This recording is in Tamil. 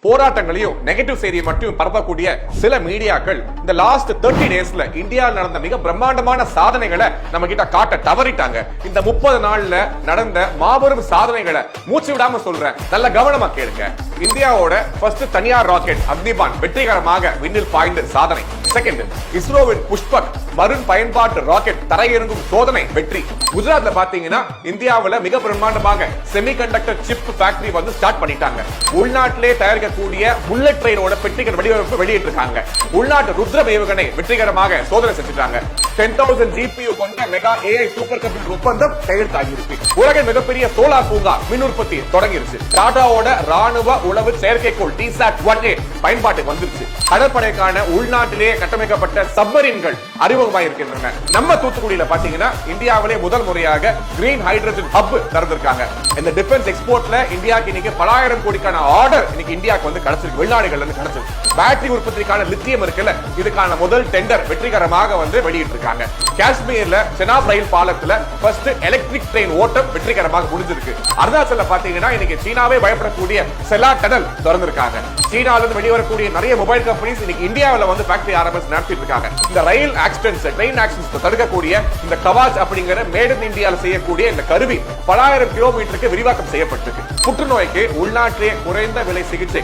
போராட்டங்களையும் நெகட்டிவ் செய்தியை மட்டும் பரப்பக்கூடிய சில மீடியாக்கள் இந்த லாஸ்ட் 30 டேஸ்ல இந்தியாவில் நடந்த மிக பிரம்மாண்டமான சாதனைகளை நம்ம கிட்ட காட்ட தவறிட்டாங்க. இந்த 30 நாள்ல நடந்த மாபெரும் சாதனைகளை மூச்சு விடாம சொல்றேன், நல்ல கவனமா கேளுங்க. இந்தியாவோட ஃபர்ஸ்ட் தனியார் ராக்கெட் அக்னிபான் வெற்றிகரமாக விண்ணில் பாய்ந்த சாதனை. செகண்ட், இஸ்ரோவின் புஷ்பக் மருண் பயன்பாட்டு ராக்கெட் தரையிறங்கும் சோதனை வெற்றி. குஜராத்ல பாத்தீங்கன்னா இந்தியாவுல மிக பிரம்மாண்டமாக செமிகண்டக்டர் சிப் ஃபேக்டரி வந்து ஸ்டார்ட் பண்ணிட்டாங்க. உள்நாட்டிலே தயாரிக்கக்கூடிய புல்லட் ட்ரெயினோட வெற்றிகர வடிவமைப்பு வெளியிட்டிருக்காங்க. உள்நாட்டு ருத்ர ஏவுகணை வெற்றிகரமாக சோதனை செஞ்சுட்டாங்க. 10,000 GPU கொண்ட மெகா AI சூப்பர் கம்ப்யூட்டர் ஒப்பந்தம் கையெழுத்தாகியிருக்கு. உலகின் மிகப்பெரிய சோலார் பூங்கா மின் உற்பத்தி தொடங்கிருச்சு. டாடாவோட ராணுவ உளவு செயற்கைக்கோள் TSAT-1A பயன்பாட்டுக்கு வந்துருச்சு. கடற்படைக்கான உள்நாட்டிலேயே கட்டமைக்கப்பட்ட சப்மரீன்கள் அறிமுகமாயிருக்கின்றன. நம்ம தூத்துக்குடியில பாத்தீங்கன்னா இந்தியாவிலே முதல் முறையாக கிரீன் ஹைட்ரஜன் ஹப் திறந்திருக்காங்க. இந்த டிஃபென்ஸ் எக்ஸ்போர்ட்ல இந்தியாக்கு இன்னைக்கு பல ஆயிரம் கோடிக்கான ஆர்டர் இன்னைக்கு இந்தியாவுக்கு வந்து கிடைச்சிருக்கு, வெளிநாடுகள்ல இருந்து கிடைச்சிருக்கு. பேட்டரி உற்பத்திக்கான லித்தியம் இருக்குல்ல, இதுக்கான முதல் டெண்டர் வெற்றிகரமாக வந்து வெளியிட்டு இருக்காங்க. காஷ்மீர்ல செனாப் ரயில் பாலத்துல ஃபர்ஸ்ட் எலக்ட்ரிக் ட்ரெயின் ஓட்டம் வெற்றிகரமாக முடிஞ்சிருக்கு. அருணாச்சல்ல பாத்தீங்கன்னா இன்னைக்கு சீனாவே பயப்படக்கூடிய செலா டனல் திறந்திருக்காங்க. சீனால இருந்து வெளிவரக்கூடிய நிறைய மொபைல் கம்பெனிஸ் இன்னைக்கு இந்தியாவில் வந்து ஃபேக்டரி ஆரம்பிச்சு நடத்திட்டு இருக்காங்க. இந்த ரயில் ஆக்சிடென்ட்ஸ், ட்ரெயின் ஆக்சிடென்ட்ஸ் தடுக்கக்கூடிய இந்த கவாச் அப்படிங்கிற மேட் இன் இந்தியாவில் செய்யக்கூடிய இந்த கருவி பல ஆயிரம் கிலோமீட்டருக்கு விரிவாக்கம் செய்யப்பட்டிருக்கு. புற்றுநோய்க்கு உள்நாட்டிலே குறைந்த விலை சிகிச்சை